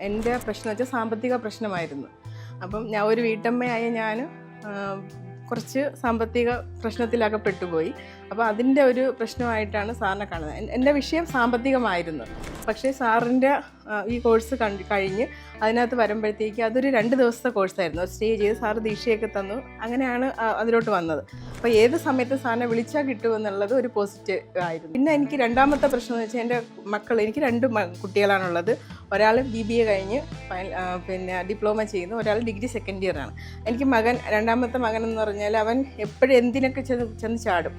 എൻ്റെ പ്രശ്നം വെച്ചാൽ സാമ്പത്തിക പ്രശ്നമായിരുന്നു. അപ്പം ഞാൻ ഒരു വീട്ടമ്മയായ ഞാൻ കുറച്ച് സാമ്പത്തിക പ്രശ്നത്തിലകപ്പെട്ടുപോയി. അപ്പോൾ അതിൻ്റെ ഒരു പ്രശ്നമായിട്ടാണ് സാറിനെ കാണുന്നത്. എൻ്റെ വിഷയം സാമ്പത്തികമായിരുന്നു. പക്ഷേ സാറിൻ്റെ ഈ കോഴ്സ് കഴിഞ്ഞ് അതിനകത്ത് വരുമ്പോഴത്തേക്ക് അതൊരു 2 ദിവസത്തെ കോഴ്സായിരുന്നു. സ്റ്റേ ചെയ്ത് സാറ് ദീക്ഷയൊക്കെ തന്നു. അങ്ങനെയാണ് അതിലോട്ട് വന്നത്. അപ്പോൾ ഏത് സമയത്ത് സാറിനെ വിളിച്ചാൽ കിട്ടുമെന്നുള്ളത് ഒരു പോസിറ്റീവ് ആയിരുന്നു. പിന്നെ എനിക്ക് രണ്ടാമത്തെ പ്രശ്നം എന്ന് വെച്ചാൽ എൻ്റെ മക്കൾ, എനിക്ക് 2 കുട്ടികളാണുള്ളത്. ഒരാൾ BBA കഴിഞ്ഞ് പിന്നെ ഡിപ്ലോമ ചെയ്യുന്നു, ഒരാൾ ഡിഗ്രി സെക്കൻഡ് ഇയർ ആണ്. എനിക്ക് രണ്ടാമത്തെ മകൻ എന്ന് പറഞ്ഞാൽ അവൻ എപ്പോഴും എന്തിനൊക്കെ ചെന്ന് ചാടും.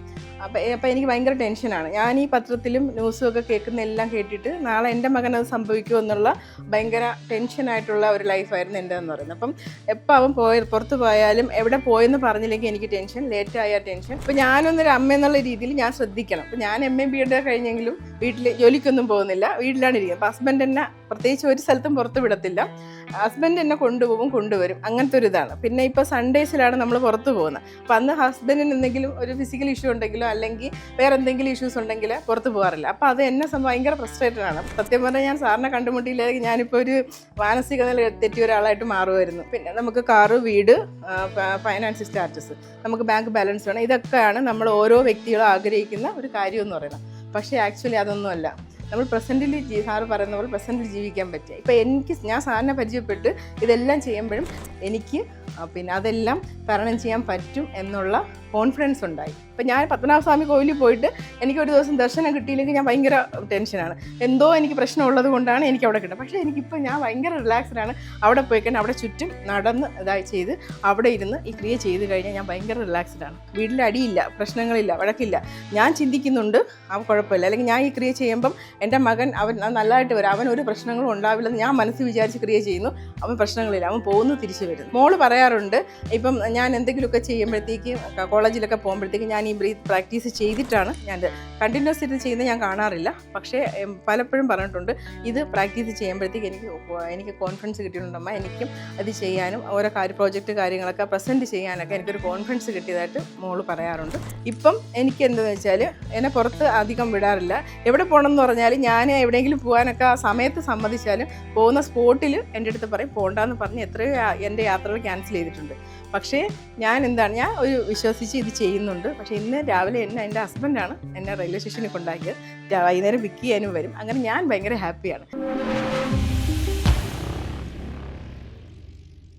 അപ്പോൾ എനിക്ക് ഭയങ്കര ടെൻഷനാണ്. ഞാൻ ഈ പത്രത്തിലും ന്യൂസും ഒക്കെ കേൾക്കുന്ന എല്ലാം കേട്ടിട്ട് നാളെ എൻ്റെ മകൻ അത് സംഭവിക്കുമെന്നുള്ള ഭയങ്കര ടെൻഷനായിട്ടുള്ള ഒരു ലൈഫായിരുന്നു എൻ്റെ എന്ന് പറയുന്നത്. അപ്പം എപ്പോൾ അവൻ പുറത്ത് പോയാലും എവിടെ പോയെന്ന് പറഞ്ഞില്ലെങ്കിൽ എനിക്ക് ടെൻഷൻ, ലേറ്റായ ടെൻഷൻ. അപ്പോൾ ഞാനൊന്നൊരു അമ്മ എന്നുള്ള രീതിയിൽ ഞാൻ ശ്രദ്ധിക്കണം. അപ്പോൾ ഞാൻ MA BEd കഴിഞ്ഞെങ്കിലും വീട്ടിൽ ജോലിക്കൊന്നും പോകുന്നില്ല, വീട്ടിലാണ് ഇരിക്കുന്നത്. അപ്പോൾ ഹസ്ബൻഡ് എന്നെ പ്രത്യേകിച്ച് ഒരു സ്ഥലത്തും പുറത്ത് വിടത്തില്ല. ഹസ്ബൻഡ് എന്നെ കൊണ്ടുവരും, അങ്ങനത്തെ ഒരു ഇതാണ്. പിന്നെ ഇപ്പോൾ സൺഡേസിലാണ് നമ്മൾ പുറത്ത് പോകുന്നത്. അപ്പോൾ അന്ന് ഹസ്ബൻഡിന് എന്തെങ്കിലും ഒരു ഫിസിക്കൽ ഇഷ്യൂ ഉണ്ടെങ്കിലോ അല്ലെങ്കിൽ വേറെ എന്തെങ്കിലും ഇഷ്യൂസ് ഉണ്ടെങ്കിൽ പുറത്ത് പോകാറില്ല. അപ്പോൾ അത് എന്നെ ഭയങ്കര ഫ്രസ്ട്രേറ്റഡ് ആണ്. സത്യം പറഞ്ഞാൽ ഞാൻ സാറിനെ കണ്ടുമുട്ടിയില്ലെങ്കിൽ ഞാനിപ്പോൾ ഒരു മാനസിക നില തെറ്റിയ ഒരാളായിട്ട് മാറുമായിരുന്നു. പിന്നെ നമുക്ക് കാറ്, വീട്, ഫൈനാൻസ് സ്റ്റാറ്റസ്, നമുക്ക് ബാങ്ക് ബാലൻസ് വേണം. ഇതൊക്കെയാണ് നമ്മൾ ഓരോ വ്യക്തികളും ആഗ്രഹിക്കുന്ന ഒരു കാര്യം എന്ന് പറയുന്നത്. പക്ഷേ ആക്ച്വലി അതൊന്നുമല്ല. നമ്മൾ പ്രസൻറ്റിൽ സാറ് പറയുന്ന പോലെ പ്രസൻറ്റിൽ ജീവിക്കാൻ പറ്റുക. ഇപ്പോൾ ഞാൻ സാറിനെ പരിചയപ്പെട്ട് ഇതെല്ലാം ചെയ്യുമ്പോഴും എനിക്ക് പിന്നെ അതെല്ലാം തരണം ചെയ്യാൻ പറ്റും എന്നുള്ള കോൺഫിഡൻസ് ഉണ്ടായി. ഇപ്പം ഞാൻ പത്മനാഭസ്വാമി കോവിലിൽ പോയിട്ട് എനിക്കൊരു ദിവസം ദർശനം കിട്ടിയില്ലെങ്കിൽ ഞാൻ ഭയങ്കര ടെൻഷനാണ്. എന്തോ എനിക്ക് പ്രശ്നമുള്ളത് കൊണ്ടാണ് എനിക്ക് അവിടെ കിട്ടുന്നത്. പക്ഷേ എനിക്കിപ്പോൾ ഞാൻ ഭയങ്കര റിലാക്സ്ഡാണ്. അവിടെ പോയി കഴിഞ്ഞാൽ അവിടെ ചുറ്റും നടന്ന് ചെയ്ത് അവിടെ ഇരുന്ന് ഈ ക്രിയ ചെയ്ത് കഴിഞ്ഞാൽ ഞാൻ ഭയങ്കര റിലാക്സ്ഡാണ്. വീട്ടിൽ അടിയില്ല, പ്രശ്നങ്ങളില്ല, വഴക്കില്ല. ഞാൻ ചിന്തിക്കുന്നുണ്ട് കുഴപ്പമില്ല. അല്ലെങ്കിൽ ഞാൻ ഈ ക്രിയ ചെയ്യുമ്പം എൻ്റെ മകൻ അവൻ നല്ലതായിട്ട് വരും, അവൻ ഒരു പ്രശ്നങ്ങളും ഉണ്ടാവില്ലെന്ന് ഞാൻ മനസ്സിൽ വിചാരിച്ച് ക്രിയ ചെയ്യുന്നു. അവൻ പ്രശ്നങ്ങളില്ല, അവൻ പോകുന്നു, തിരിച്ചു വരുന്നു. മോള് പറയാറുണ്ട്, ഇപ്പം ഞാൻ എന്തെങ്കിലുമൊക്കെ ചെയ്യുമ്പോഴത്തേക്ക് കോളേജിലൊക്കെ പോകുമ്പോഴത്തേക്ക് ഞാൻ ഈ ബ്രീത്ത് പ്രാക്ടീസ് ചെയ്തിട്ടാണ് ഞാൻ കണ്ടിന്യൂസ് ഇത് ചെയ്യുന്നത് ഞാൻ കാണാറില്ല. പക്ഷേ പലപ്പോഴും പറഞ്ഞിട്ടുണ്ട് ഇത് പ്രാക്ടീസ് ചെയ്യുമ്പോഴത്തേക്ക് എനിക്ക് കോൺഫിഡൻസ് കിട്ടിയിട്ടുണ്ടമ്മ, എനിക്കും അത് ചെയ്യാനും ഓരോ പ്രോജക്റ്റ് കാര്യങ്ങളൊക്കെ പ്രസൻറ്റ് ചെയ്യാനൊക്കെ എനിക്കൊരു കോൺഫിഡൻസ് കിട്ടിയതായിട്ട് മോള് പറയാറുണ്ട്. ഇപ്പം എനിക്ക് എന്താണെന്ന് വെച്ചാൽ എന്നെ പുറത്ത് അധികം വിടാറില്ല. എവിടെ പോകണം എന്ന് പറഞ്ഞാൽ ഞാൻ എവിടെയെങ്കിലും പോകാനൊക്കെ ആ സമയത്ത് സമ്മതിച്ചാലും പോകുന്ന സ്പോട്ടിൽ എൻ്റെ അടുത്ത് പറയും പോകണ്ടെന്ന് പറഞ്ഞ് എത്രയോ എൻ്റെ യാത്രകൾ ക്യാൻസൽ ചെയ്തിട്ടുണ്ട്. പക്ഷേ ഞാൻ ഒരു വിശ്വസിച്ച് ഇത് ചെയ്യുന്നുണ്ട്. പക്ഷേ ഇന്ന് രാവിലെ എൻ്റെ ഹസ്ബൻഡാണ് എന്നെ റെയിൽവേ സ്റ്റേഷനിൽ കൊണ്ടാക്കിയത്. വൈകുന്നേരം പിക്ക് ചെയ്യാനും വരും. അങ്ങനെ ഞാൻ ഭയങ്കര ഹാപ്പിയാണ്.